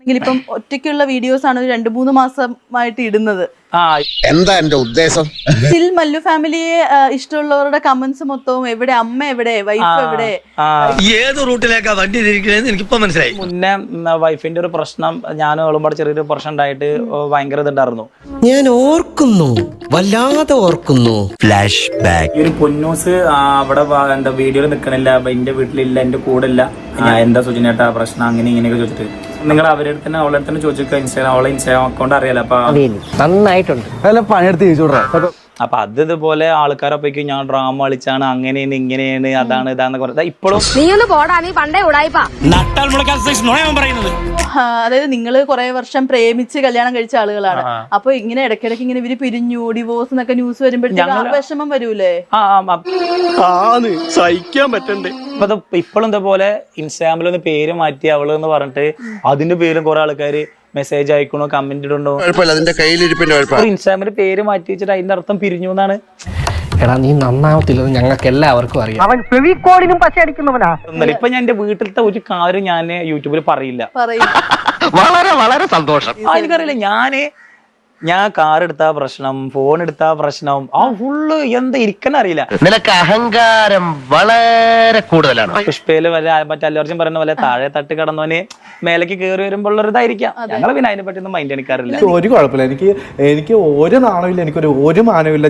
ഇപ്പം ഒറ്റയ്ക്കുള്ള വീഡിയോസ് ആണ് 2-3 മാസമായിട്ട് ഇടുന്നത്. എന്താ എന്റെ ഉദ്ദേശം? സ്റ്റിൽ മല്ലു ഫാമിലിയെ ഇഷ്ടമുള്ളവരുടെ കമന്റ്സ് മൊത്തവും എവിടെ അമ്മ എവിടെ വൈഫ് എവിടെ ഏത് റൂട്ടിലേക്കാ വണ്ടി തിരിക്കണേന്ന് എനിക്കിപ്പോ മനസ്സിലായി. മുന്നേ വൈഫിന്റെ ഒരു പ്രശ്നം ഞാനും അവളും ചെറിയൊരു പ്രശ്നം ഉണ്ടായിട്ട് ഭയങ്കര ഇതുണ്ടായിരുന്നു. ഞാൻ ഓർക്കുന്നു, വല്ലാതെ ഓർക്കുന്നു. Flash back. ഈ ഒരു പൊന്നൂസ് അവിടെ എന്താ വീഡിയോയിൽ നിൽക്കണില്ല, എന്റെ വീട്ടിലില്ല, എന്റെ കൂടെ ഇല്ല, എന്താ സുജിനേട്ടാ പ്രശ്നം, അങ്ങനെ ഇങ്ങനെയൊക്കെ ചോദിച്ചിട്ട് നിങ്ങൾ അവരുടെ തന്നെ അവളുടെ തന്നെ ചോദിച്ചൊക്കെ ഇൻസ്റ്റാഗ്രാം അക്കൗണ്ട് അറിയാലോ. അപ്പൊ നന്നായിട്ടുണ്ട്. പണിയെടുത്ത് ചോദിച്ചോടാ. അപ്പൊ ഇതുപോലെ ആൾക്കാരൊപ്പേക്ക് ഞാൻ ഡ്രാമ കളിച്ചാണ്, അങ്ങനെയാണ് ഇങ്ങനെയാണ്, അതാണ് ഇതാന്ന് പറഞ്ഞത്. ഇപ്പോഴും നീ ഒന്ന് പോടാ, നീ പണ്ടേ ഉടായിപ്പാ. അതായത് നിങ്ങൾ കുറെ വർഷം പ്രേമിച്ച് കല്യാണം കഴിച്ച ആളുകളാണ്. അപ്പൊ ഇങ്ങനെ ഇടയ്ക്കിടയ്ക്ക് ഇങ്ങനെ ഇവര് പിരിഞ്ഞു, ഡിവോഴ്സ് എന്നൊക്കെ ന്യൂസ് വരുമ്പോഴത്തേക്ക് വിഷമം വരൂലേ? സഹിക്കാൻ പറ്റണ്ടേ. ഇപ്പോഴും ഇതേപോലെ ഇൻസ്റ്റാഗ്രാമിൽ ഒന്ന് പേര് മാറ്റി അവള് എന്ന് പറഞ്ഞിട്ട് അതിന്റെ പേരും കുറെ ആൾക്കാര് മെസ്സേജ് അയക്കണോ, കമന്റ് ഇടണോ. ഇൻസ്റ്റാഗ്രാമിൽ പേര് മാറ്റി വെച്ചിട്ട് അതിന്റെ അർത്ഥം പിരിഞ്ഞു എന്നാണ്. എടാ നീ നന്നാവത്തില്ലെന്ന് ഞങ്ങൾക്ക് എല്ലാവർക്കും അറിയാം. അവൻ ഫെവിക്കോളിനും പശയടിക്കുന്നവനാ. ഇപ്പൊ ഞാൻ എന്റെ വീട്ടിലത്തെ ഒരു കാര്യം ഞാൻ യൂട്യൂബിൽ പറയില്ല. വളരെ വളരെ സന്തോഷം. എനിക്കറിയില്ല, ഞാൻ കാർ എടുത്താ പ്രശ്നം, ഫോൺ എടുത്താ പ്രശ്നം, ആ ഫുള്ള് എന്താ ഇരിക്കണറിയില്ല. നിനക്ക് അഹങ്കാരം വളരെ കൂടുതലാണ്. പുഷ്പയില് വല്ല മറ്റേ അല്ലർജുൻ പറയുന്ന പോലെ താഴെ തട്ട് കടന്നവന് മേലേക്ക് കയറി വരുമ്പോൾ ഉള്ളൊരിതായിരിക്കാം. ഞങ്ങൾ പിന്നെ അതിനെ പറ്റി ഒന്നും മൈൻഡ് എടുക്കാറില്ല. ഒരു കുഴപ്പമില്ല, എനിക്ക് ഒരു നാണമില്ല, എനിക്കൊരു മാനമില്ല.